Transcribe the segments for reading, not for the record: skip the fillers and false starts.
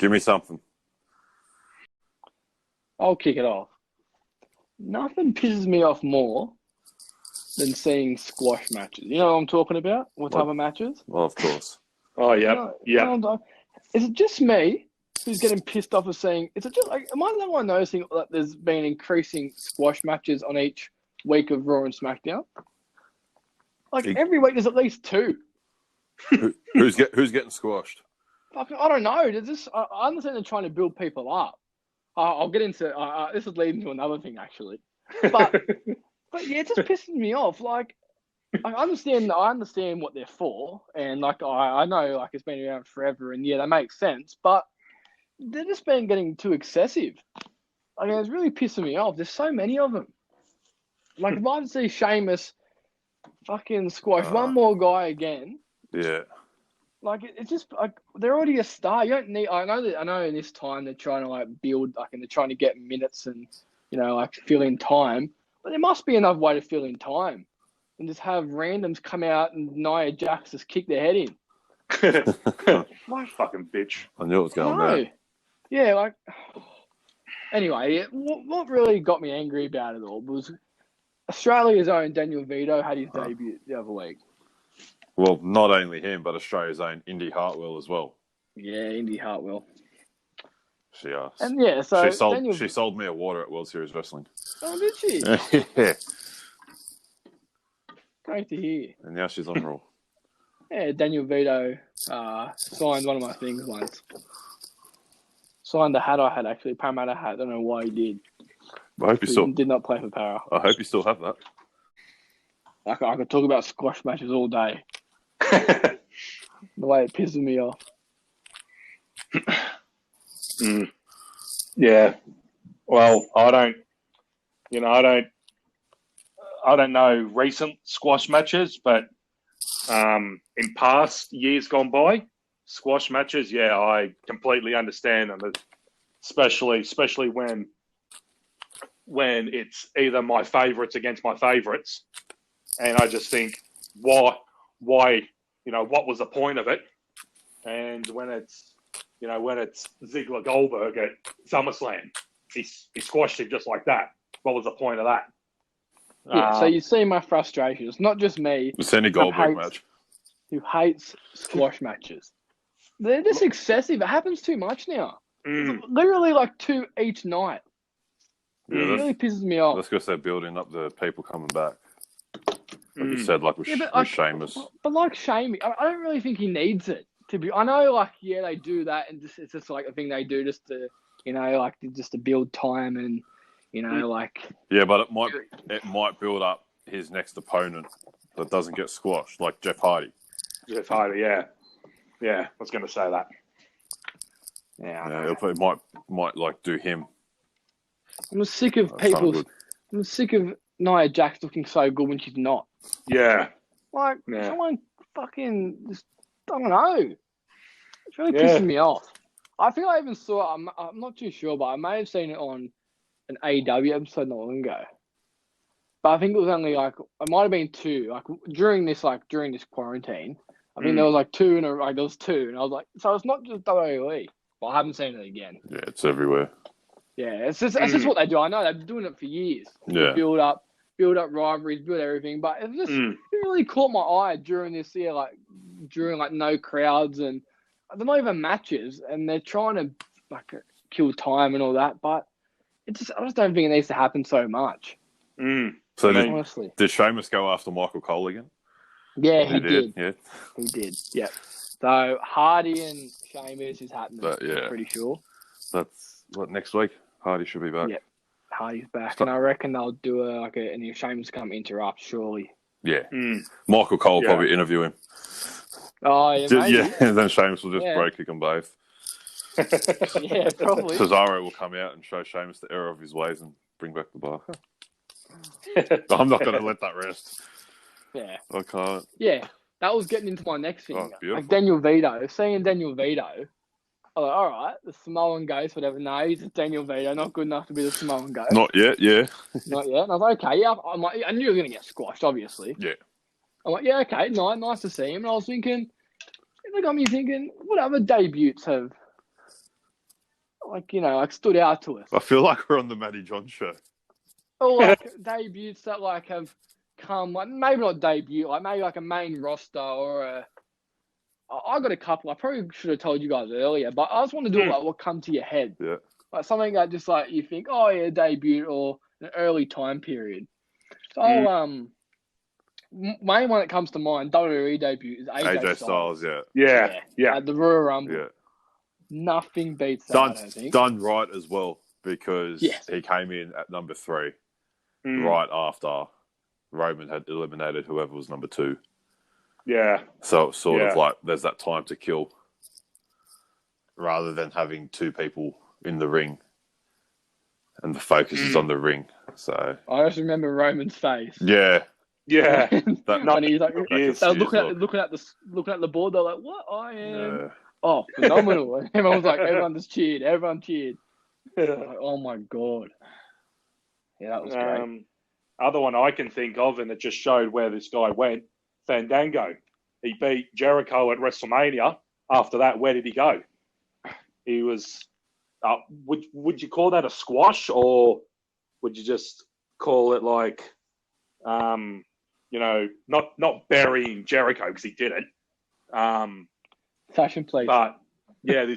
Give me something. I'll kick it off. Nothing pisses me off more than seeing squash matches. You know what I'm talking about? What type of matches? Well, of course. Oh, yeah. Is it just me who's getting pissed off of seeing? Is it just like? Am I the one noticing that there's been increasing squash matches on each week of Raw and SmackDown? Like every week, there's at least two. Who's getting squashed? I don't know. I understand they're trying to build people up. I'll get into this would lead into another thing actually, but yeah, it just pisses me off. Like I understand what they're for, and like I know like it's been around forever, and yeah, they make sense, but they're just been getting too excessive. Like it's really pissing me off. There's so many of them. Like if I see Sheamus fucking squash one more guy again. Yeah. Like it's just like they're already a star. You don't need. I know. In this time they're trying to like build, like, and they're trying to get minutes and like fill in time. But there must be another way to fill in time, and just have randoms come out and Nia Jax just kick their head in. My fucking bitch. I knew it was going there. Yeah, like. Anyway, what really got me angry about it all was Australia's own Daniel Vito had his debut the other week. Well, not only him, but Australia's own Indy Hartwell as well. Yeah, Indy Hartwell. She asked. And yeah, so she sold me a water at World Series Wrestling. Oh, did she? Yeah. Great to hear. And now she's on Raw. Yeah, Daniel Vito signed one of my things once. Signed the hat I had, actually, Parramatta hat. I don't know why he did. I hope he did not play for Para. I hope you still have that. I could talk about squash matches all day. The way it pisses me off. Yeah. Well, I don't know recent squash matches, but in past years gone by, squash matches, yeah, I completely understand them, especially when it's either my favourites against my favourites, and I just think why what was the point of it? And when it's Ziggler Goldberg at SummerSlam, he squashed him just like that. What was the point of that? Yeah, so you see my frustration. It's not just me. It's any Goldberg match. Who hates squash matches. They're just excessive. It happens too much now. Literally like 2 each night. Yeah, it really pisses me off. That's because they're building up the people coming back. Like you said, like with Sheamus. But like Sheamus, I don't really think he needs it. I know, like, yeah, they do that, and it's just like a thing they do just to, just to build time and, like. Yeah, but it might build up his next opponent that doesn't get squashed, like Jeff Hardy. Jeff Hardy, yeah, I was going to say that. Yeah, it might like do him. I'm sick of I'm sick of Nia Jax looking so good when she's not. Yeah. Like, someone fucking just, I don't know. It's really pissing me off. I think I even saw it, I'm not too sure, but I may have seen it on an AEW episode not long ago. But I think it was only like, it might have been 2. Like, during this quarantine, I think there was like 2 there was 2. And I was like, so it's not just WWE. Well, I haven't seen it again. Yeah, it's everywhere. Yeah, it's just what they do. I know they've been doing it for years. Yeah. Build up rivalries, build everything. But it really caught my eye during this year, during no crowds, and they're not even matches, and they're trying to kill time and all that. But I just don't think it needs to happen so much. So honestly, did Sheamus go after Michael Cole again? Yeah, he did. Yeah, he did. Yeah. So Hardy and Sheamus is happening. I'm pretty sure. That's next week. Hardy should be back. Yeah, Hardy's back, and I reckon they'll do and Sheamus come interrupt surely. Yeah, Michael Cole will probably interview him. Oh yeah, maybe. Yeah, and then Sheamus will just break kick them both. Yeah, probably. Cesaro will come out and show Sheamus the error of his ways and bring back the bar. I'm not going to let that rest. Yeah, I can't. Yeah, that was getting into my next thing. Beautiful. Like Daniel Vito, seeing Daniel Vito. I was like, all right, the Samoan Ghost, whatever. No, he's just Daniel Vito, not good enough to be the Samoan Ghost. Not yet, yeah. Not yet. And I was like, okay, yeah. I knew he was going to get squashed, obviously. Yeah. I'm like, yeah, okay, nice to see him. And I was thinking, it got me thinking, what other debuts have stood out to us. I feel like we're on the Matty John show. Or like debuts that like have come, like maybe not debut, like maybe like a main roster or a. I got a couple. I probably should have told you guys earlier, but I just want to do like what come to your head. Yeah. Like something that just like you think, oh yeah, debut or an early time period. So main one that comes to mind, WWE debut is AJ Styles, Yeah. At the Royal Rumble. Yeah. Nothing beats that, I don't think. Done right as well, because Yes. he came in at number 3 right after Roman had eliminated whoever was number 2. Yeah. So it's sort of like there's that time to kill rather than having 2 people in the ring, and the focus is on the ring. So I just remember Roman's face. Yeah. When he's like, they're looking at the board. They're like, "What? I am phenomenal!" And everyone just cheered. Everyone cheered. Like, oh my god! Yeah, that was great. Other one I can think of, and it just showed where this guy went. Fandango. He beat Jericho at WrestleMania. After that, where did he go? He was. Would you call that a squash, or would you just call it like, not burying Jericho because he did it. Fashion Place. But yeah,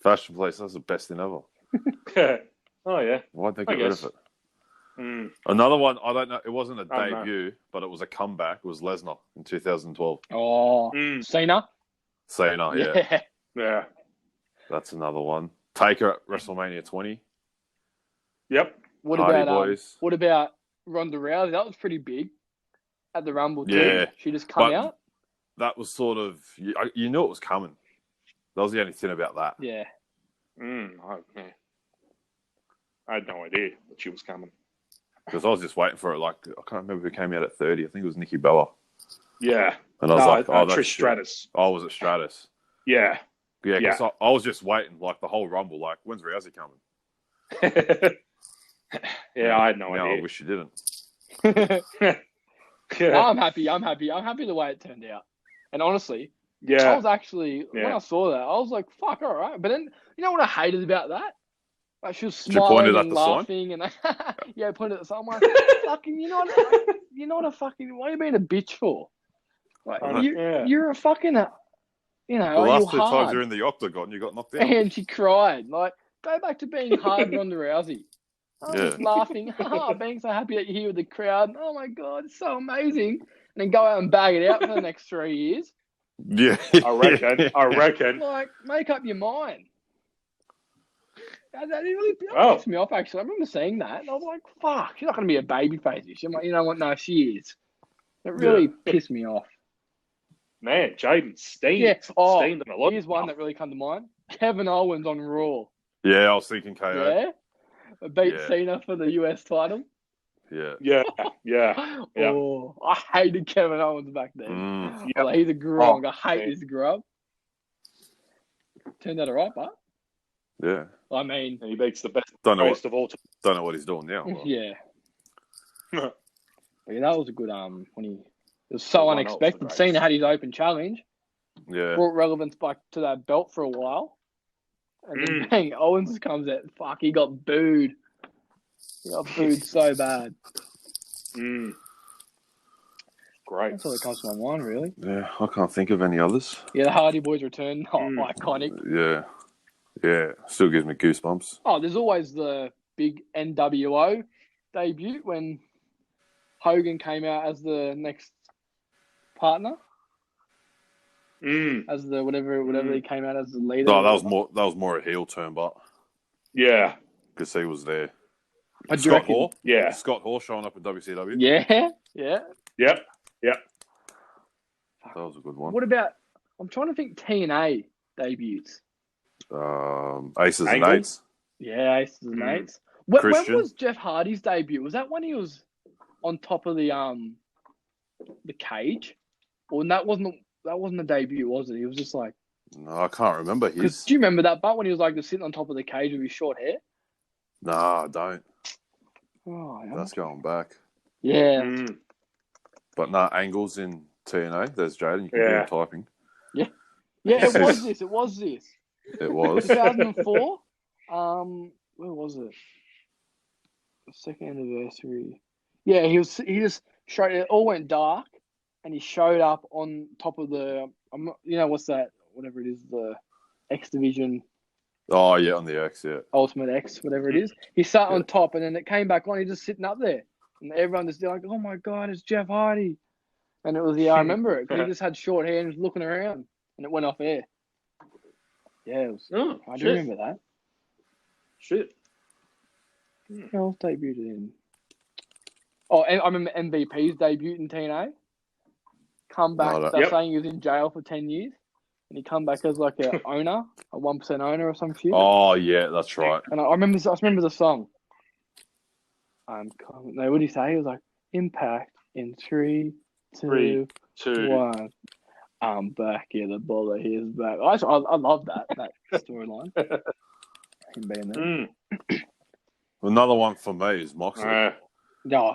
Fashion Place. That's the best thing ever. Oh yeah. Why'd they get rid of it? Another one, I don't know. It wasn't a debut, but it was a comeback. It was Lesnar in 2012. Oh, Cena, yeah. Yeah. That's another one. Taker at WrestleMania 20. Yep. What about Ronda Rousey? That was pretty big at the Rumble too. Yeah. She just come out. That was sort of, you knew it was coming. That was the only thing about that. Yeah. I had no idea that she was coming. Because I was just waiting for it. Like, I can't remember who came out at 30. I think it was Nikki Bella. Yeah. And I was like, that's Trish Stratus. Oh, was it Stratus? Yeah. Yeah, because I was just waiting, like, the whole Rumble. Like, when's Rousey coming? I had no idea. I wish she didn't. No, I'm happy. I'm happy the way it turned out. And honestly, I was actually, when I saw that, I was like, fuck, all right. But then, you know what I hated about that? Like, she was smiling and laughing. And pointed at the sign. I'm like, fucking, what are you being a bitch for? Like, you're a fucking, the last 2 hard. times you're in the octagon, you got knocked out. And she cried. Like, go back to being hard Ronda Rousey. I was just laughing, being so happy that you're here with the crowd. Oh my god, it's so amazing! And then go out and bag it out for the next 3 years. Yeah, I reckon. Like, make up your mind. That really pissed me off. Actually, I remember seeing that, and I was like, "Fuck, she's not going to be a baby face." You know what? No, she is. It really pissed me off. Man, Jayden steamed. Yeah. Steamed a lot. Here's one that really come to mind: Kevin Owens on Raw. Yeah, I was thinking KO. Yeah. Beat Cena for the US title. Yeah. Oh, I hated Kevin Owens back then. Like, he's a grog. I hate this grub. Turned out alright, but yeah. I mean, he beats the best of all time. Don't know what he's doing now. Yeah. But that was a good when it was so unexpected. Cena had his open challenge. Yeah. Brought relevance back to that belt for a while. And then bang, Owens comes out. Fuck, he got booed. He got booed so bad. Great. That's all that comes to my mind, really. Yeah, I can't think of any others. Yeah, the Hardy Boys return. Iconic. Yeah. Still gives me goosebumps. Oh, there's always the big NWO debut when Hogan came out as the next partner. As the whatever he came out as the leader. No, that was more a heel turn, but because he was there. Scott Hall, Scott Hall showing up at WCW. Yeah. Yep. That was a good one. What about? I'm trying to think TNA debuts. Aces and Eights. Yeah, Aces and Eights. When was Jeff Hardy's debut? Was that when he was on top of the cage, or that wasn't a debut, was it? He was just like. No, I can't remember. Do you remember that part when he was like just sitting on top of the cage with his short hair? No, I don't. Oh, that's going back. Yeah. But no, Angles in TNA. There's Jayden. You can hear him typing. Yeah, it was this. It was 2004. Where was it? The second anniversary. Yeah, he just showed it all went dark, and he showed up on top of the. What's that? Whatever it is, the X Division. Oh yeah, on the X, yeah. Ultimate X, whatever it is. He sat on top, and then it came back on. He's just sitting up there, and everyone just like, "Oh my god, it's Jeff Hardy!" And it was I remember it. He just had short hair and was looking around, and it went off air. Yeah, it was. I do remember that. Shit. Who else debuted in? Oh, I remember MVP's debut in TNA. Come back. They're saying he was in jail for 10 years, and he come back as like a owner, a 1% owner or some shit. Oh yeah, that's right. And I remember the song. I'm coming. No, what did he say? He was like, "Impact in 3, 2, 1. I'm back. Yeah, the baller is back." I love that storyline. Him being there. Another one for me is Moxley.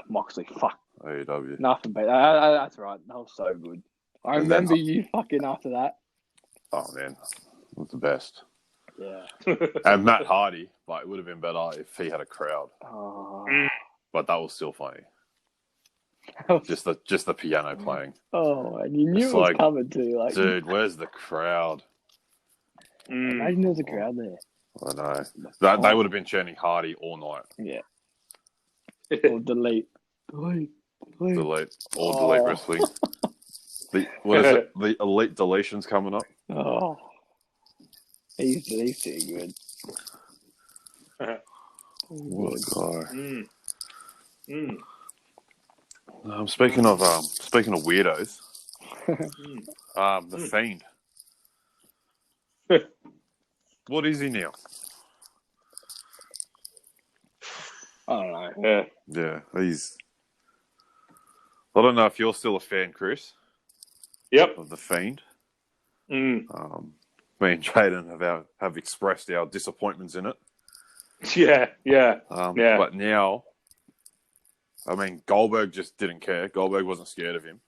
Moxley. Fuck. AEW. Nothing but that's right. That was so good. I remember you fucking after that. Oh man, it was the best. Yeah. And Matt Hardy, like, it would have been better if he had a crowd. Oh. But that was still funny. Just the piano playing. Oh, and you knew it was coming too. Like, dude, where's the crowd? Imagine there was a crowd there. I know. They would have been chanting Hardy all night. Yeah. Or delete. Delete. Or delete wrestling. What is it? The elite deletion's coming up. Oh. He's doing good. What a guy. Speaking of weirdos, the Fiend. What is he now? I don't know. Yeah, he's. I don't know if you're still a fan, Chris. Yep. Of the Fiend. Me and Jayden have expressed our disappointments in it. Yeah. But now, I mean, Goldberg just didn't care. Goldberg wasn't scared of him.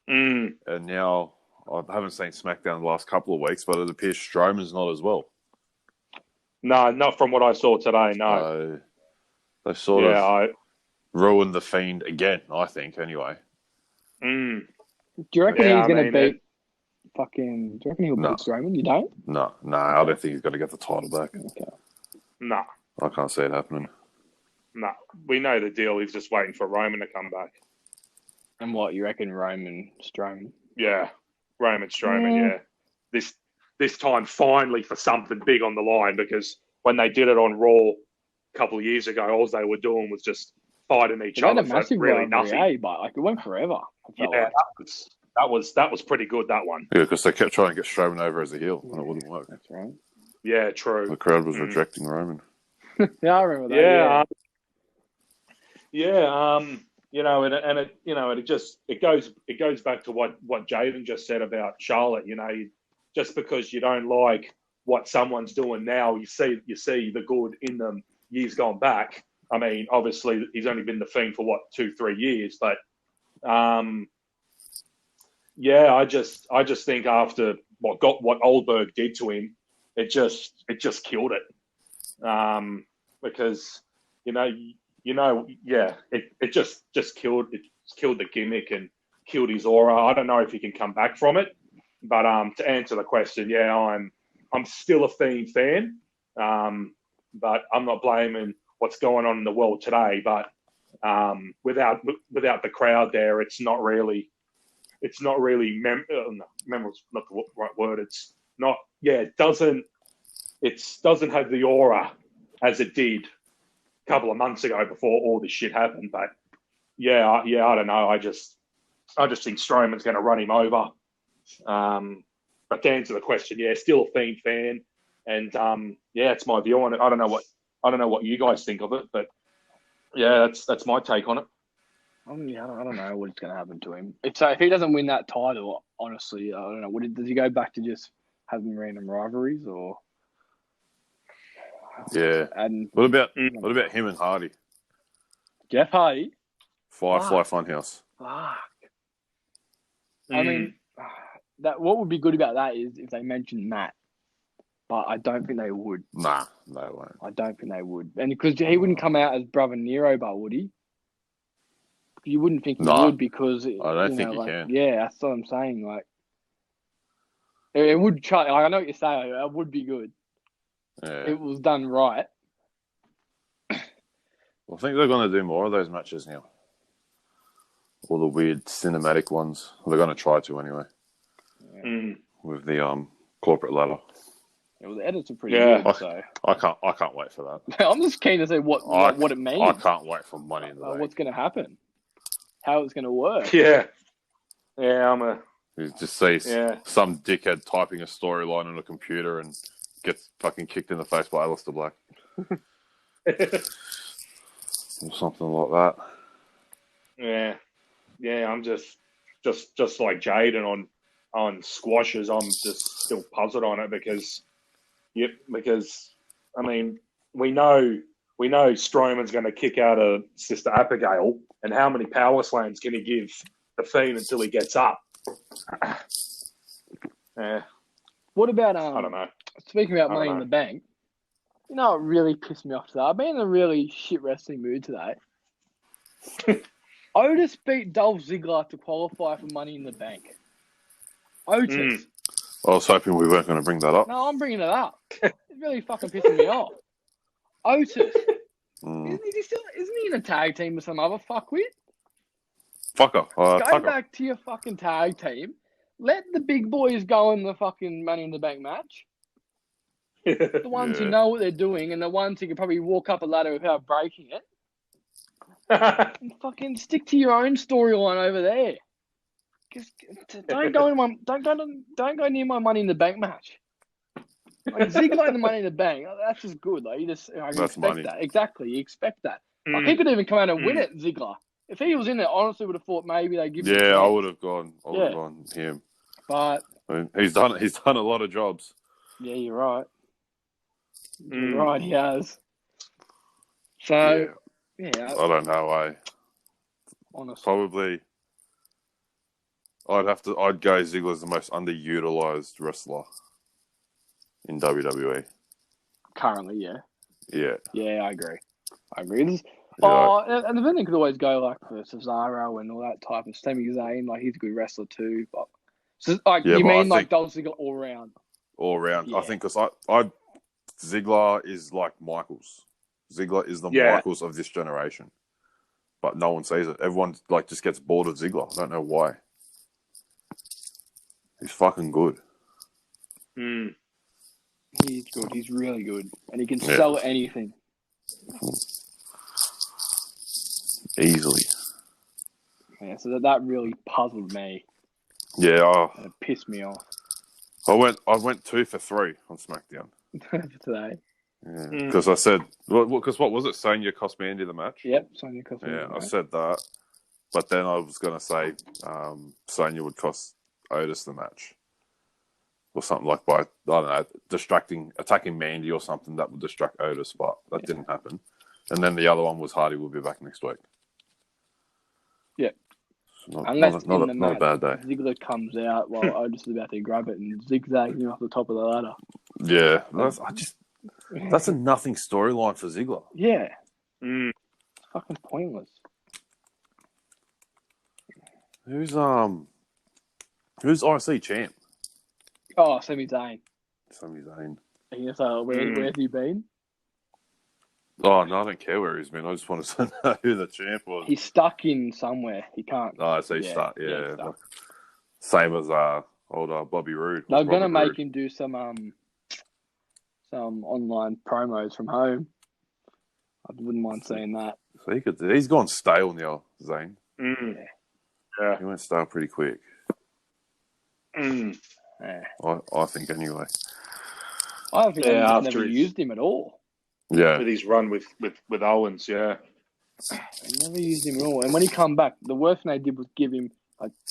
And now, I haven't seen SmackDown the last couple of weeks, but it appears Strowman's not as well. No, not from what I saw today, no. They sort of ruined the Fiend again, I think, anyway. Do you reckon he's going to beat fucking... Do you reckon he'll beat Strowman? You don't? No, I don't think he's going to get the title back. Okay. No. I can't see it happening. No. We know the deal. He's just waiting for Roman to come back. And what, you reckon Roman Strowman? Yeah. Roman Strowman, yeah. This time, finally, for something big on the line, because when they did it on Raw a couple of years ago, all they were doing was just fighting each other for really nothing. But like, it went forever. Yeah, that was pretty good, that one. Yeah, because they kept trying to get Strowman over as a heel, and it wouldn't work. That's right. Yeah, true. The crowd was rejecting Roman. Yeah, I remember that. It goes back to what Jayden just said about Charlotte. You know, just because you don't like what someone's doing now, you see the good in them years gone back. I mean, obviously he's only been the Fiend for 2-3 years, but I just think after what Goldberg did to him, it just killed it. Because it just killed the gimmick and killed his aura. I don't know if he can come back from it, but to answer the question, I'm still a Fiend fan, but I'm not blaming what's going on in the world today. But without the crowd there, it's not really memorable. Not the right word. It's not. Yeah, it doesn't have the aura as it did a couple of months ago before all this shit happened. But I don't know. I just think Strowman's going to run him over. But to answer the question, still a Fiend fan, and it's my view on it. I don't know what you guys think of it, but that's my take on it. I don't know what's going to happen to him. If he doesn't win that title, honestly, I don't know. Does he go back to just having random rivalries, or? Yeah. And what about him and Hardy? Jeff Hardy? Firefly Funhouse. Fuck. I mean, what would be good about that is if they mentioned Matt. but I don't think they would. Nah, they won't. I don't think they would. And because he wouldn't come out as Brother Nero, but would he? You wouldn't think he would because... I don't think he can. Yeah, that's what I'm saying. Like, it would try... I know what you're saying. It would be good. Yeah. It was done right. I think they're going to do more of those matches now. All the weird cinematic ones. They're going to try to anyway. Yeah. With the corporate ladder. Well, the edits are pretty good, so... I can't wait for that. I'm just keen to see what it means. I can't wait for Money in the Bank. What's going to happen. How it's going to work. Yeah. Yeah, You just see some dickhead typing a storyline on a computer and gets fucking kicked in the face by Aleister Black. Or something like that. Yeah. Yeah, I'm just like Jayden on squashes. I'm just still puzzled on it because I mean, we know Strowman's going to kick out of Sister Abigail, and how many power slams can he give the Fiend until he gets up? Yeah. What about I don't know. Speaking about Money in the Bank, you know what really pissed me off today? I've been in a really shit wrestling mood today. Otis beat Dolph Ziggler to qualify for Money in the Bank. Otis. I was hoping we weren't going to bring that up. No, I'm bringing it up. It's really fucking pissing me off. Otis. Isn't he in a tag team with some other fuckwit? Fucker. Go back to your fucking tag team. Let the big boys go in the fucking Money in the Bank match. The ones who know what they're doing and the ones who can probably walk up a ladder without breaking it. And fucking stick to your own storyline over there. Don't go near my Money in the Bank match. Like Ziggler in the Money in the Bank, that's just good. Like you expect money. that. Exactly, you expect that. Like he could even come out and win it, Ziggler. If he was in it, I honestly would have thought maybe they give him a chance. I would have gone. I would have gone him. But I mean, he's done a lot of jobs. Yeah, you're right. You're right, he has. So I don't know. Honestly, probably I'd go Ziggler's the most underutilized wrestler in WWE. Currently, yeah. Yeah. Yeah, I agree. And the thing could always go like for Cesaro and all that type of Sami Zayn, like he's a good wrestler too. But like Dolph Ziggler all round? All round. Yeah. I think because Ziggler is like Michaels. Ziggler is the Michaels of this generation. But no one sees it. Everyone just gets bored of Ziggler. I don't know why. He's fucking good. He's good. He's really good. And he can sell anything. Easily. Yeah, so that really puzzled me. Yeah. And it pissed me off. I went 2 for 3 on SmackDown. Today. Yeah. Because I said, because what was it? Sonya cost Mandy the match? Yep, Sonya cost Mandy. Yeah, I said that. But then I was going to say Sonya would cost Otis the match. Or something like by, I don't know, attacking Mandy or something that would distract Otis, but that didn't happen. And then the other one was Hardy will be back next week. Yeah. Unless not a bad day. Ziggler comes out while Otis is about to grab it and zigzags him off the top of the ladder. Yeah. That's a nothing storyline for Ziggler. Yeah. It's fucking pointless. Who's IC champ? Oh, Sami Zayn. Yes, where's he been? Oh, no, I don't care where he's been. I just want to know who the champ was. He's stuck in somewhere. He can't. Oh, so he's stuck. Yeah. Stuck. Same as old Bobby Roode. They're going to make him do some online promos from home. I wouldn't mind seeing that. So he's gone stale now, Zayn. Yeah. He went stale pretty quick. Yeah. I think anyway. I don't think I've never used him at all. Yeah. With his run with Owens, I never used him at all. And when he come back, the worst thing they did was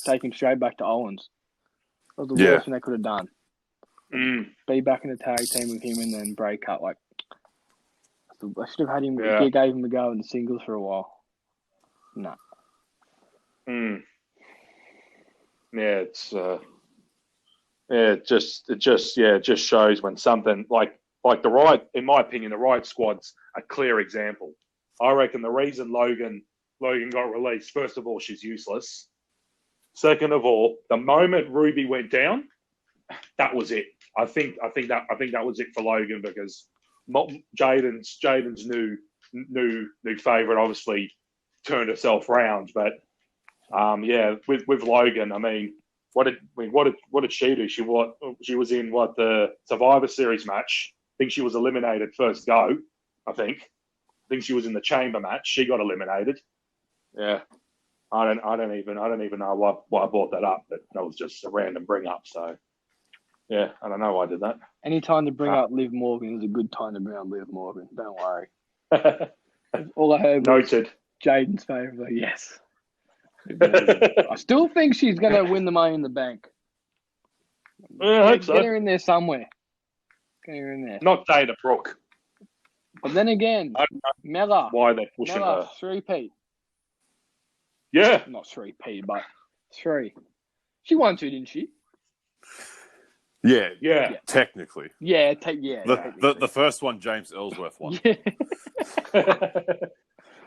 take him straight back to Owens. That was the worst thing they could have done. Be back in the tag team with him and then break up. I should have had him. He gave him a go in the singles for a while. No. Yeah, it's Yeah, it just shows when something like in my opinion, the right squad's a clear example. I reckon the reason Logan got released, first of all, she's useless. Second of all, the moment Ruby went down, that was it. I think that was it for Logan because Jayden's new favorite obviously turned herself round, but with Logan, I mean, what did she do? She was in the Survivor Series match. I think she was eliminated first go. I think she was in the chamber match. She got eliminated. Yeah, I don't even know why I brought that up, but that was just a random bring up. So yeah, I don't know why I did that. Any time to bring up Liv Morgan is a good time to bring up Liv Morgan. Don't worry. All I heard was Noted. Jayden's favourite. Yes. I still think she's going to win the Money in the Bank. Yeah, I hope so. Get her in there somewhere. Get her in there. Not Dana Brooke. But then again, Mella. Why they're pushing Mella, her? 3P. Yeah. Not 3P, but 3. She won 2, didn't she? Yeah. Technically. Yeah, The first one, James Ellsworth won. Yeah.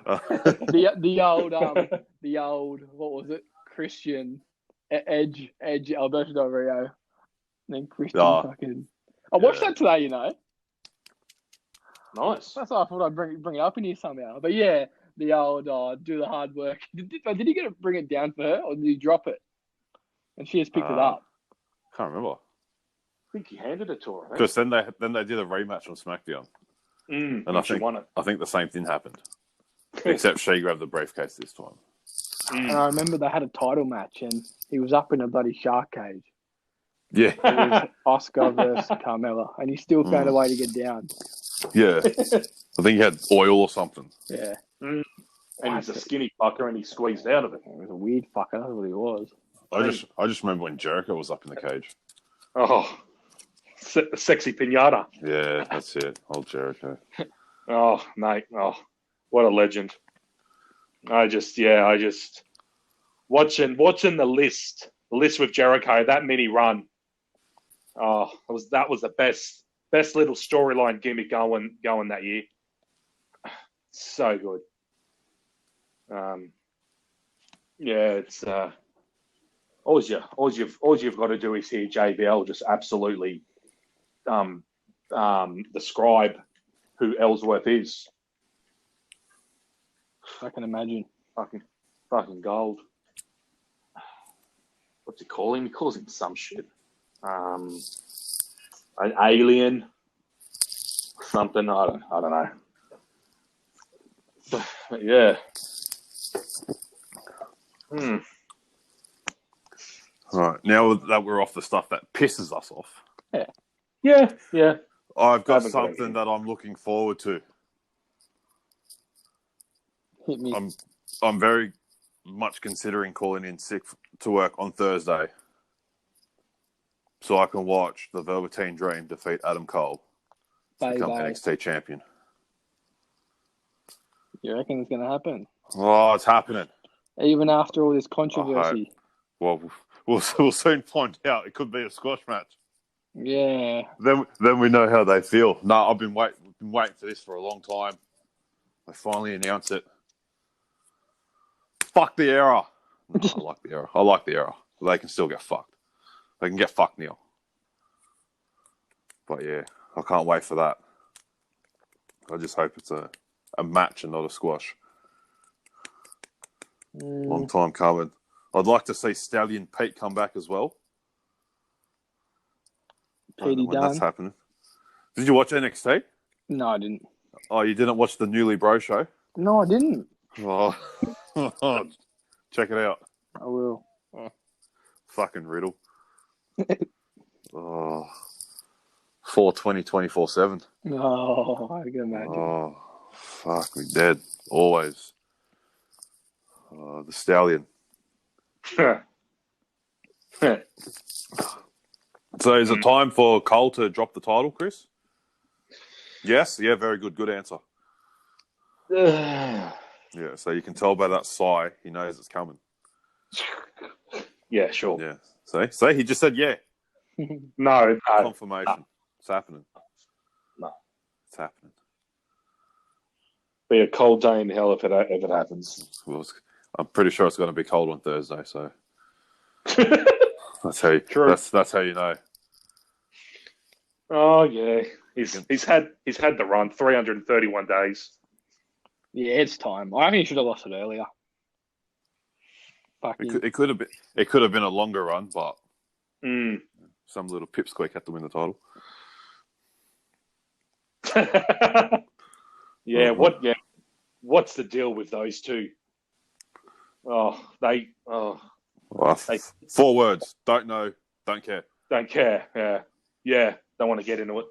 the old what was it? Christian Edge Alberto Del Rio. Then Christian fucking. I watched that today, you know. Nice. That's why I thought I'd bring it up in here somehow. But yeah, the old do the hard work. Did he get to bring it down for her, or did he drop it? And she just picked it up. Can't remember. I think he handed it to her. Because then they did a rematch on SmackDown, and I think won it. I think the same thing happened, except she grabbed the briefcase this time. And I remember they had a title match, and he was up in a bloody shark cage. Yeah, it was Oscar versus Carmella, and he still found a way to get down. Yeah, I think he had oil or something. Yeah, and he's a skinny fucker, and he squeezed out of it. It was a weird fucker. That's what he was. I just remember when Jericho was up in the cage. Oh. Sexy pinata. Yeah, that's it. Old Jericho. Oh, mate. Oh, what a legend. I just watching the list with Jericho, that mini run. Oh, that was the best little storyline gimmick going that year. So good. It's all you've got to do is hear JBL just absolutely describe who Ellsworth is. I can imagine. Fucking gold. What's he call him? He calls him some shit. An alien. Something. I don't know. But yeah. All right. Now that we're off the stuff that pisses us off. Yeah. I've got something that I'm looking forward to. Hit me. I'm very much considering calling in sick to work on Thursday so I can watch the Velveteen Dream defeat Adam Cole to become NXT champion. You reckon it's going to happen? Oh, it's happening. Even after all this controversy. Well, we'll soon find out. It could be a squash match. Yeah. Then we know how they feel. No, I've been waiting for this for a long time. They finally announced it. Fuck the era. No, I like the era. I like the era. They can still get fucked. They can get fucked, Neil. But yeah, I can't wait for that. I just hope it's a match and not a squash. Long time coming. I'd like to see Stallion Pete come back as well. Petey when done. that's happening. Did you watch NXT? No, I didn't. Oh, you didn't watch the Newly Bro show? No, I didn't. Oh, check it out. I will. Fucking Riddle. 420, 24/7. Oh, I can imagine. Oh, fuck me dead. Always. The Stallion. So is it time for Cole to drop the title, Chris? Yes? Yeah, very good. Good answer. Yeah, so you can tell by that sigh, he knows it's coming. Yeah, sure. Yeah. See, he just said yeah. No. Confirmation. No. It's happening. No. It's happening. Be a cold day in hell if it happens. Well, I'm pretty sure it's going to be cold on Thursday, so that's how you, True. that's how you know. Oh yeah, he's had the run 331 days. Yeah, it's time. I think he should have lost it earlier. It could have been a longer run, but some little pipsqueak had to win the title. Yeah, what's the deal with those two? Well, 4 words. Don't know, don't care. don't care. Yeah, don't want to get into it.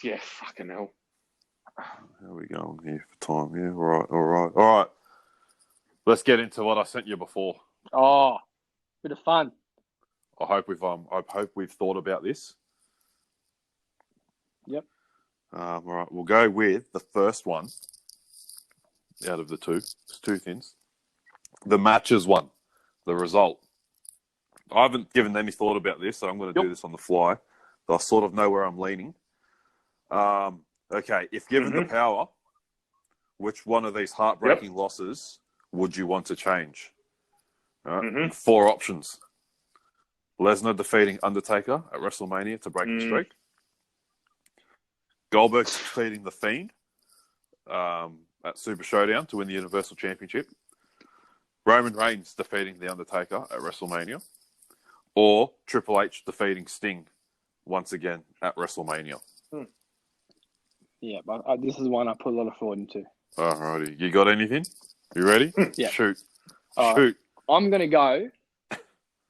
Yeah, fucking hell. How are we going here for time? Yeah, all right. Let's get into what I sent you before. Oh, bit of fun. I hope we've thought about this. Yep. All right, we'll go with the first one out of the two. It's 2 things. The matches one, the result. I haven't given any thought about this, so I'm going to do this on the fly. So I sort of know where I'm leaning. Okay, if given the power, which one of these heartbreaking losses would you want to change? All right. 4 options. Lesnar defeating Undertaker at WrestleMania to break the streak. Goldberg defeating The Fiend at Super Showdown to win the Universal Championship. Roman Reigns defeating The Undertaker at WrestleMania. Or Triple H defeating Sting once again at WrestleMania. Yeah, but this is one I put a lot of thought into. Alrighty. You got anything? You ready? Yeah. Shoot. Shoot. I'm going to go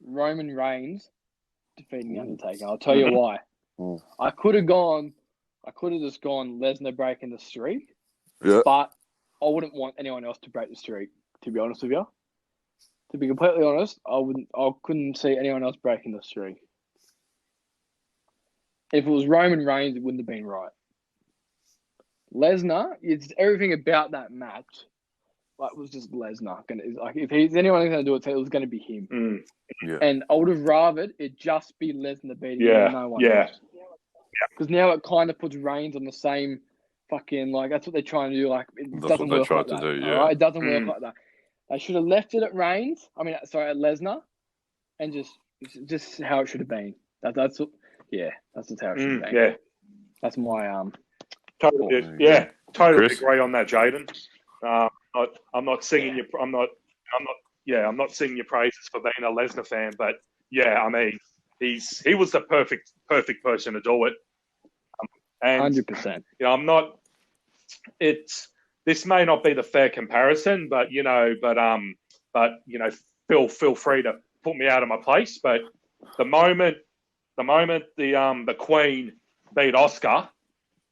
Roman Reigns defeating The Undertaker. I'll tell you why. I could have just gone Lesnar breaking the streak. Yeah. But I wouldn't want anyone else to break the streak, to be honest with you. To be completely honest, I couldn't see anyone else breaking the streak. If it was Roman Reigns, it wouldn't have been right. Lesnar, it's everything about that match. Like, was just Lesnar. If he's anyone going to do it, it was going to be him. Yeah. And I would have rathered it just be Lesnar beating no one else. Because now it kind of puts Reigns on the same fucking, like, that's what they're trying to do. Like, it doesn't work like that. Right? It doesn't work like that. They should have left it at Reigns. At Lesnar, and just how it should have been. That's just how it should have been. Yeah, that's my totally. Totally agree on that, Jayden. I'm not singing you. I'm not singing your praises for being a Lesnar fan, but yeah, I mean, he was the perfect person to do it. And 100%. I'm not. This may not be the fair comparison, but feel free to put me out of my place. But the moment the Queen beat Asuka,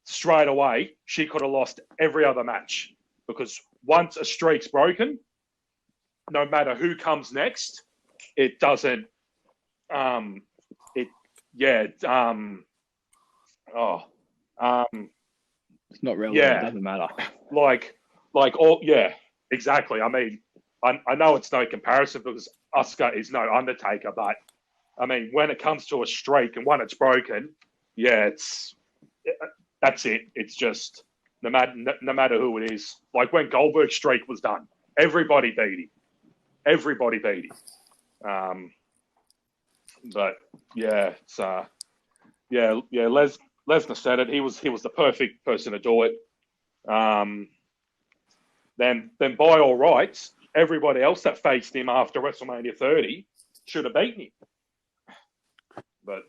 straight away she could have lost every other match, because once a streak's broken, no matter who comes next, it doesn't. It's not relevant. It doesn't matter. Exactly. I mean, I know it's no comparison because Asuka is no Undertaker, but I mean, when it comes to a streak and when it's broken, that's it. It's just no matter who it is. Like when Goldberg's streak was done, everybody beat him. But yeah, it's Lesnar said it. He was the perfect person to do it. Then by all rights, everybody else that faced him after WrestleMania 30 should have beaten him. But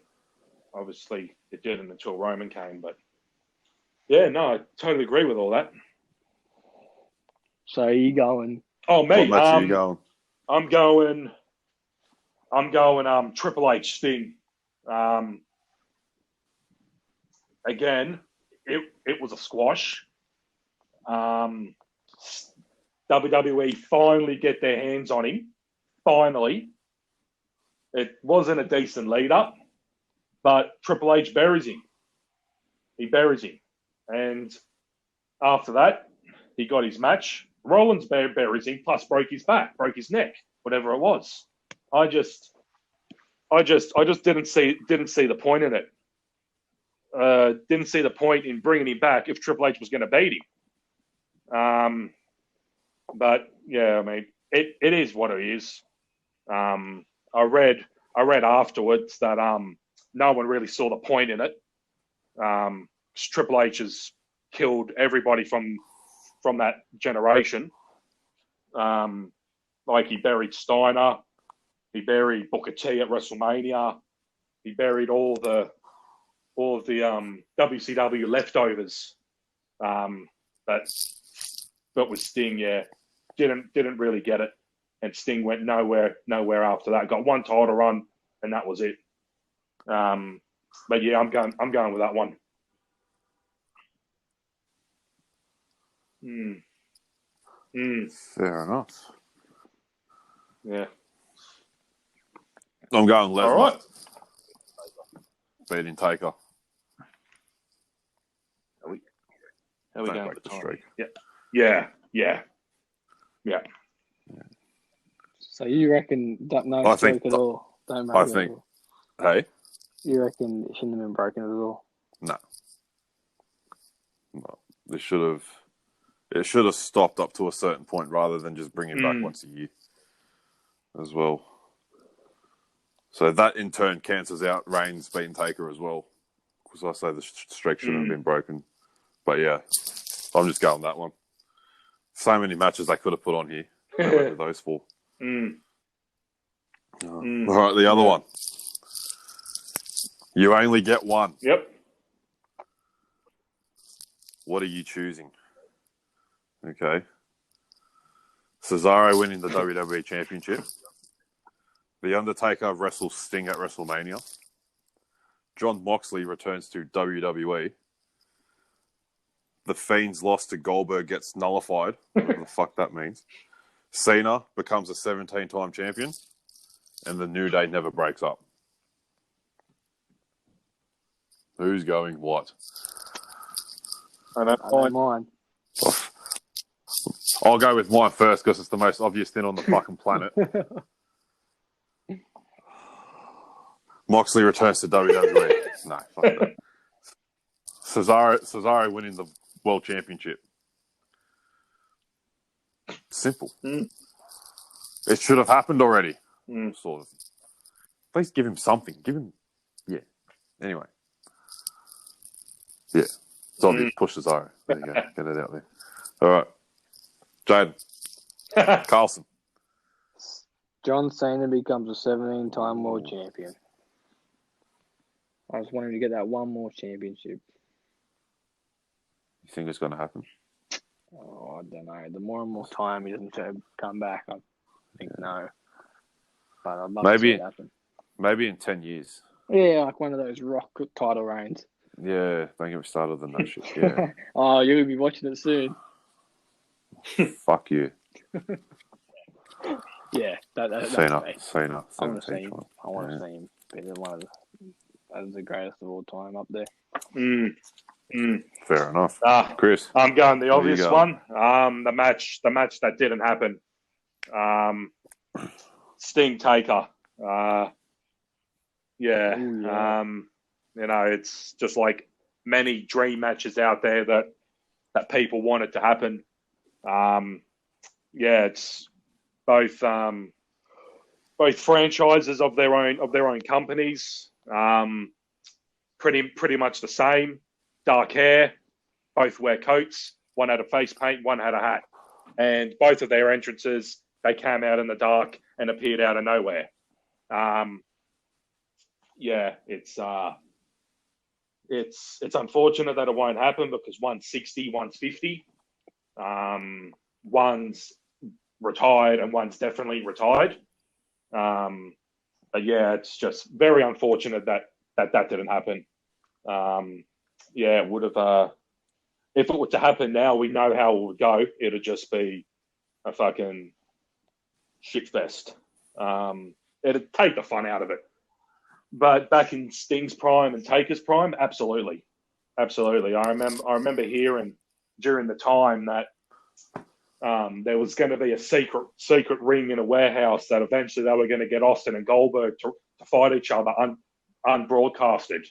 obviously it didn't until Roman came. But yeah, no, I totally agree with all that. So are you going? Oh, me. What match are you going? I'm going Triple H Sting. Again, it was a squash. WWE finally get their hands on him. Finally. It wasn't a decent lead up, but Triple H buries him. He buries him. And after that, he got his match. Rollins buries him, plus broke his back, broke his neck, whatever it was. I just didn't see the point in it. Didn't see the point in bringing him back if Triple H was going to beat him. But yeah, I mean, it is what it is. I read afterwards that no one really saw the point in it. Triple H has killed everybody from that generation. Like he buried Steiner, he buried Booker T at WrestleMania, he buried all of the WCW leftovers. But with Sting, yeah, didn't really get it, and Sting went nowhere after that. Got one title run, and that was it. But yeah, I'm going with that one. Fair enough. Yeah. I'm going Lesnar. All right. Beating Taker. Are we Don't going break with the time? streak. Yeah. So you reckon that no I streak think- at all? Don't break I it at think- all? Hey? You reckon it shouldn't have been broken at all? No. It should have stopped up to a certain point rather than just bring him back once a year as well. So that in turn cancels out Reigns beating Taker as well. Because I say the streak shouldn't have been broken. But yeah, I'm just going that one. So many matches they could have put on here. They went with those four. All right, the other one. You only get one. Yep. What are you choosing? Okay. Cesaro winning the WWE Championship. The Undertaker wrestles Sting at WrestleMania. Jon Moxley returns to WWE. The Fiend's loss to Goldberg gets nullified. Whatever the fuck that means. Cena becomes a 17-time champion. And the New Day never breaks up. Who's going what? I know mine. I'll go with mine first because it's the most obvious thing on the fucking planet. Moxley returns to WWE. No, fuck that. Cesaro winning the World Championship. Simple. It should have happened already. Sort of. Please give him something. Give him... Yeah. Anyway. Yeah. It's obvious. Push Cesaro. There you go. Get it out there. All right. Jayden. Carlson. John Cena becomes a 17-time world champion. I just want him to get that one more championship. You think it's going to happen? Oh, I don't know. The more and more time he doesn't come back, I think no. But I'd love to see it happen. Maybe in 10 years. Yeah, like one of those Rock title reigns. Yeah, don't get me started on that shit. Yeah. Oh, you'll be watching it soon. Fuck you. Yeah, that's Cena. me. Cena. I want to see him. I want to see him be one of the greatest of all time up there. Fair enough. Chris. I'm going the obvious one. The match that didn't happen. Sting Taker. Yeah. Ooh, yeah. You know, it's just like many dream matches out there that people want it to happen. Yeah, it's both franchises of their own companies. Pretty much the same. Dark hair, both wear coats. One had a face paint, one had a hat, and both of their entrances they came out in the dark and appeared out of nowhere. Yeah, it's unfortunate that it won't happen because one's 60, one's 50. One's retired and one's definitely retired. But yeah, it's just very unfortunate that didn't happen. Yeah, it would have. If it were to happen now, we know how it would go. It'd just be a fucking shit fest. It'd take the fun out of it. But back in Sting's prime and Taker's prime, absolutely. I remember hearing during the time that there was going to be a secret ring in a warehouse that eventually they were going to get Austin and Goldberg to fight each other unbroadcasted.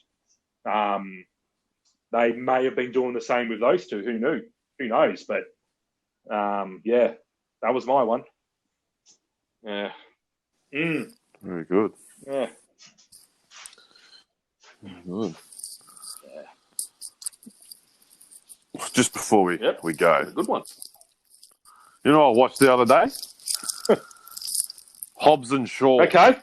They may have been doing the same with those two. Who knew? Who knows? But yeah, that was my one. Yeah. Very good. Yeah. Good. Just before we go, good one. You know what I watched the other day? Hobbs and Shaw. Okay.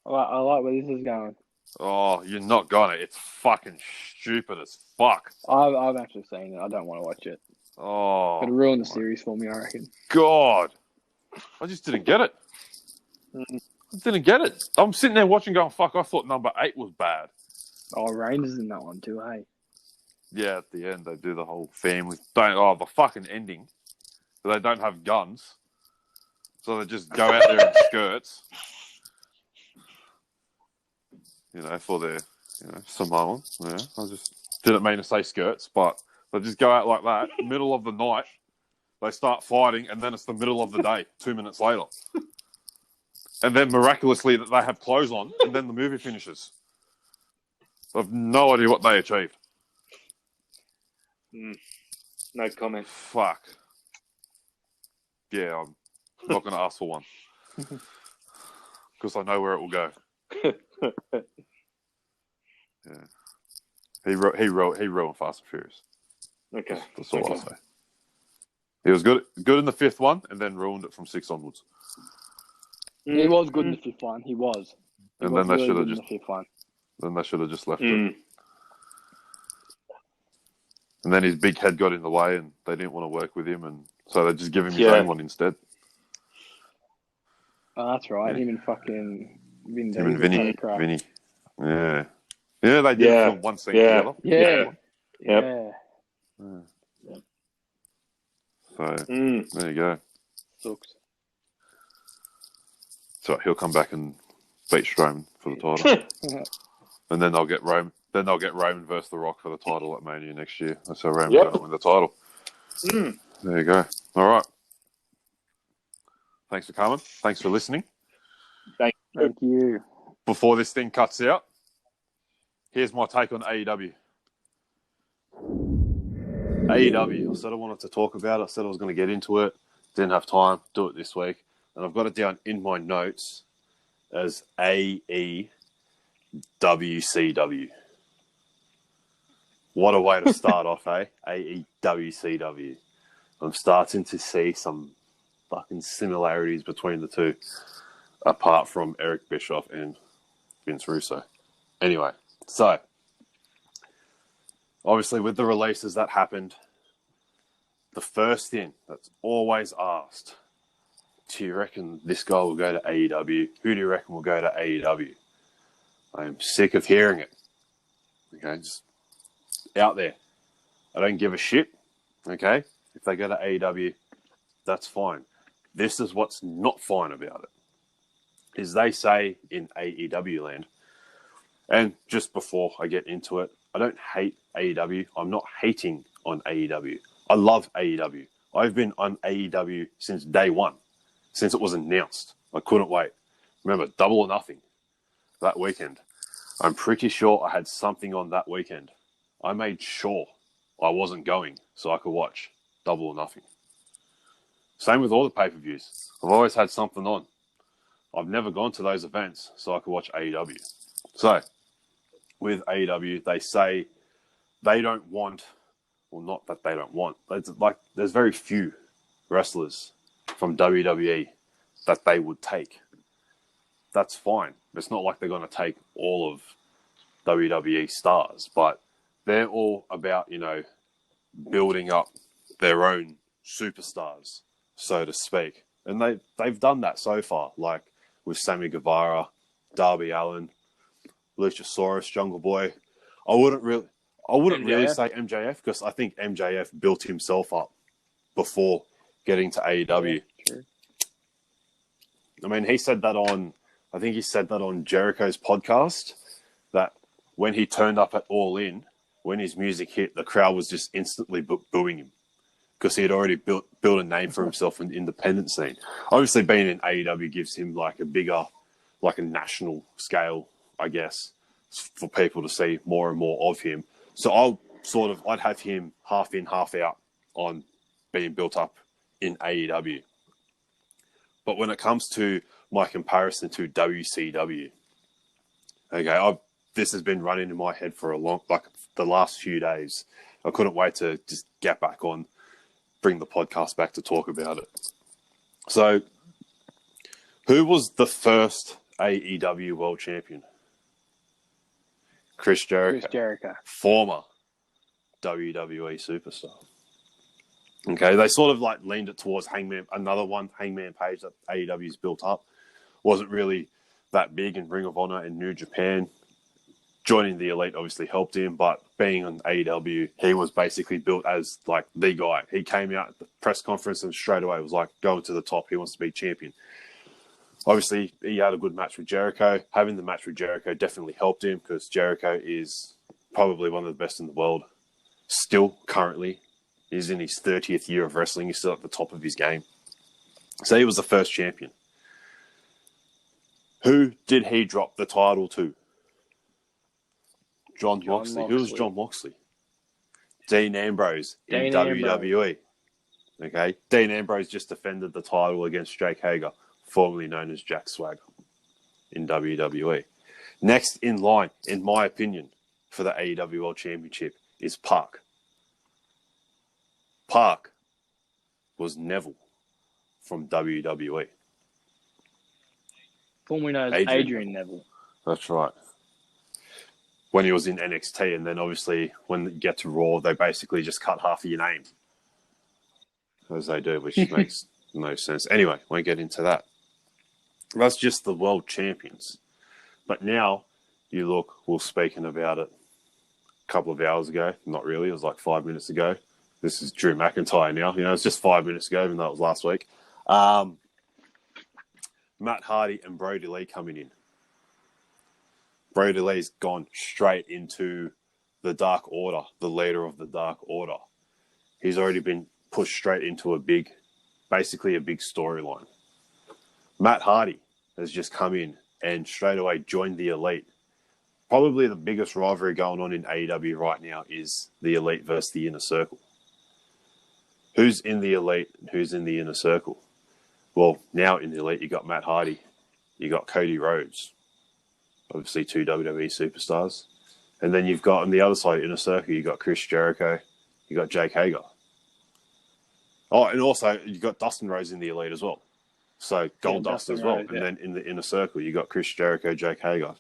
I like where this is going. Oh, you're not gonna. It's fucking stupid as fuck. I've actually seen it. I don't want to watch it. Oh, It'll ruin the series for me, I reckon. God, I just didn't get it. I didn't get it. I'm sitting there watching, going, "Fuck!" I thought number 8 was bad. Oh, Rangers in that one too, hey? Yeah, at the end they do the whole family. The fucking ending. They don't have guns, so they just go out there in skirts. You know, for their, Samoan. Yeah, I just didn't mean to say skirts, but they just go out like that, middle of the night. They start fighting, and then it's the middle of the day, 2 minutes later. And then miraculously that they have clothes on, and then the movie finishes. I've no idea what they achieved. No comment. Fuck. Yeah, I'm not going to ask for one. Because I know where it will go. Yeah. He ruined Fast and Furious. Okay. That's all I'll say. He was good in the 5th one, and then ruined it from 6 onwards. He was good in the 5th one. He was. And then they should have just. The 5th one. Then they should have just left it. And then his big head got in the way, and they didn't want to work with him, and so they just give him his own one instead. Oh, that's right. Yeah. Him and fucking Vin Him and Vinny. Yeah. Yeah, they did film one scene together. Yeah. Yeah. So, there you go. Sucks. So he'll come back and beat Strowman for the title. And then they'll get Roman. Then they'll get Roman versus The Rock for the title at Mania next year. That's how Roman's going to win the title. There you go. All right. Thanks for coming. Thanks for listening. Thank you. Before this thing cuts out, here's my take on AEW. AEW. I said I wanted to talk about it. I said I was going to get into it. Didn't have time. Do it this week. And I've got it down in my notes as AEWCW. What a way to start off, eh? AEWCW. I'm starting to see some fucking similarities between the two, apart from Eric Bischoff and Vince Russo. Anyway, so obviously with the releases that happened, the first thing that's always asked, do you reckon this guy will go to AEW? Who do you reckon will go to AEW? I'm sick of hearing it. Okay, just out there. I don't give a shit. Okay, if they go to AEW, that's fine. This is what's not fine about it. Is they say in AEW land, and just before I get into it, I don't hate AEW. I'm not hating on AEW. I love AEW. I've been on AEW since day one, since it was announced. I couldn't wait. Remember, Double or Nothing that weekend. I'm pretty sure I had something on that weekend. I made sure I wasn't going so I could watch Double or Nothing. Same with all the pay-per-views. I've always had something on. I've never gone to those events so I could watch AEW. So, with AEW, they say they don't want, well, not that they don't want, there's very few wrestlers from WWE that they would take. That's fine. It's not like they're going to take all of WWE stars, but they're all about, building up their own superstars, so to speak. And they've done that so far, like with Sammy Guevara, Darby Allin, Luchasaurus, Jungle Boy. I wouldn't really say MJF, because I think MJF built himself up before getting to AEW. Yeah, true. I mean, he said that on Jericho's podcast, that when he turned up at All In, when his music hit, the crowd was just instantly booing him. because he had already built a name for himself in the independent scene. Obviously, being in AEW gives him like a bigger, like a national scale, I guess, for people to see more and more of him. So I'd have him half in, half out on being built up in AEW. But when it comes to my comparison to WCW, okay, this has been running in my head for the last few days. I couldn't wait to just get back on, bring the podcast back to talk about it. So, who was the first AEW World Champion? Chris Jericho. Former WWE superstar. Okay, they sort of like leaned it towards Hangman Page that AEW's built up. Wasn't really that big in Ring of Honor and New Japan. Joining the Elite obviously helped him, but being on AEW, he was basically built as like the guy. He came out at the press conference and straight away was like going to the top. He wants to be champion. Obviously, he had a good match with Jericho. Having the match with Jericho definitely helped him because Jericho is probably one of the best in the world. Still, currently, he's in his 30th year of wrestling. He's still at the top of his game. So he was the first champion. Who did he drop the title to? John Moxley. Who was John Moxley? Dean Ambrose in WWE. Okay. Dean Ambrose just defended the title against Jake Hager, formerly known as Jack Swagger, in WWE. Next in line, in my opinion, for the AEW World Championship is Park. Park was Neville from WWE. Formerly known as Adrian Neville. That's right. When he was in NXT, and then obviously when you get to Raw, they basically just cut half of your name. As they do, which makes no sense. Anyway, won't get into that. That's just the world champions. But now, you look, we were speaking about it a couple of hours ago. Not really, it was like 5 minutes ago. This is Drew McIntyre now. You know, it's just 5 minutes ago, even though it was last week. Matt Hardy and Brody Lee coming in. Brody Lee's gone straight into the Dark Order, the leader of the Dark Order. He's already been pushed straight into basically a big storyline. Matt Hardy has just come in and straight away joined the Elite. Probably the biggest rivalry going on in AEW right now is the Elite versus the Inner Circle. Who's in the Elite and who's in the Inner Circle? Well, now in the Elite, you got Matt Hardy. You got Cody Rhodes. Obviously, two WWE superstars. And then you've got, on the other side, Inner Circle, you got Chris Jericho. You got Jake Hager. Oh, and also, you got Dustin Rhodes in the Elite as well. So, Goldust as well. And then in the Inner Circle, you got Chris Jericho, Jake Hager,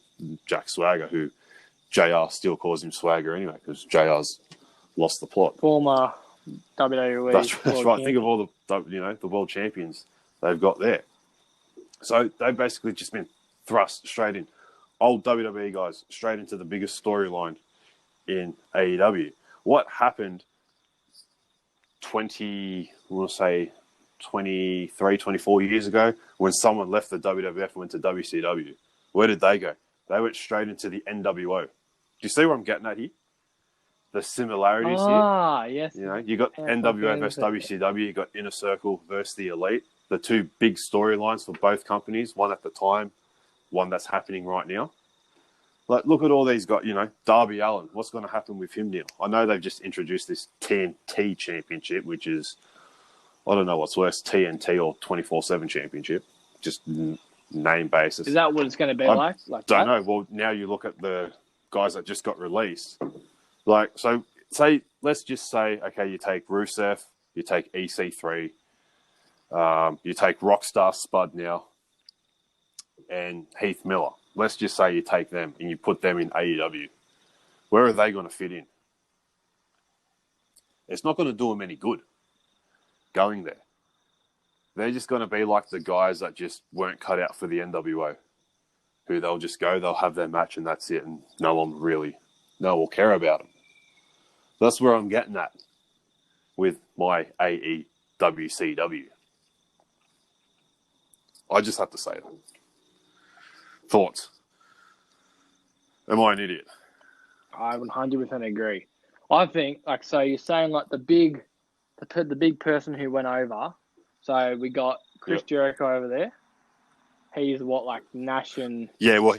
Jack Swagger, who JR still calls him Swagger anyway, because JR's lost the plot. Former WWE. That's right. Think of all the world champions they've got there. So they've basically just been thrust straight in. Old WWE guys straight into the biggest storyline in AEW. What happened 23, 24 years ago when someone left the WWF and went to WCW? Where did they go? They went straight into the NWO. Do you see what I'm getting at here? The similarities here. Yes. You know, you got NWO versus WCW, you got Inner Circle versus the Elite. The two big storylines for both companies, one at the time, one that's happening right now. Like, look at all these guys, Darby Allin. What's going to happen with him now? I know they've just introduced this TNT championship, which is, I don't know what's worse, TNT or 24/7 championship. Just name basis. Is that what it's going to be like? Don't know. Well, now you look at the guys that just got released. Like, so let's just say, okay, you take Rusev, you take EC3, you take Rockstar Spud now, and Heath Miller. Let's just say you take them and you put them in AEW. Where are they going to fit in? It's not going to do them any good going there. They're just going to be like the guys that just weren't cut out for the NWO, who they'll just go, they'll have their match and that's it, and no one will care about them. That's where I'm getting at with my AEWCW. I just have to say that. Thoughts? Am I an idiot? I 100% agree. I think, so you're saying the big the big person who went over. So we got Chris Jericho over there. He's like Nash and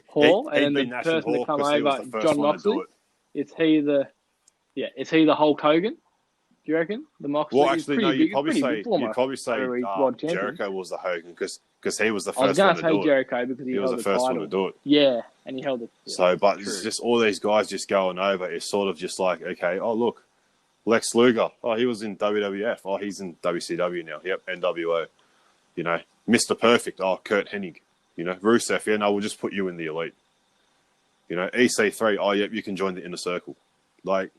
Hall, and then the person to come over, John Moxley. Is he the Hulk Hogan? Do you reckon the Moxley? Well, actually, no. You'd probably say Jericho was the Hogan because he was the first one to do it. Jericho because he was the first one to do it. Yeah, and he held it. Yeah, so, but it's just all these guys just going over. It's sort of just like, okay, oh look, Lex Luger. Oh, he was in WWF. Oh, he's in WCW now. Yep, NWO. You know, Mr. Perfect. Oh, Kurt Hennig. You know, Rusev. Yeah, no, we'll just put you in the Elite. You know, EC3. Oh, yep, you can join the Inner Circle. Like,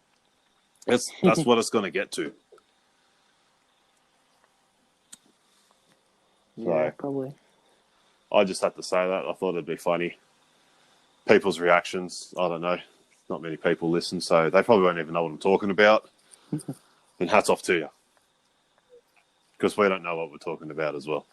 that's what it's going to get to. Yeah, probably. I just had to say that. I thought it'd be funny. People's reactions, I don't know. Not many people listen, so they probably won't even know what I'm talking about. And hats off to you. Because we don't know what we're talking about as well.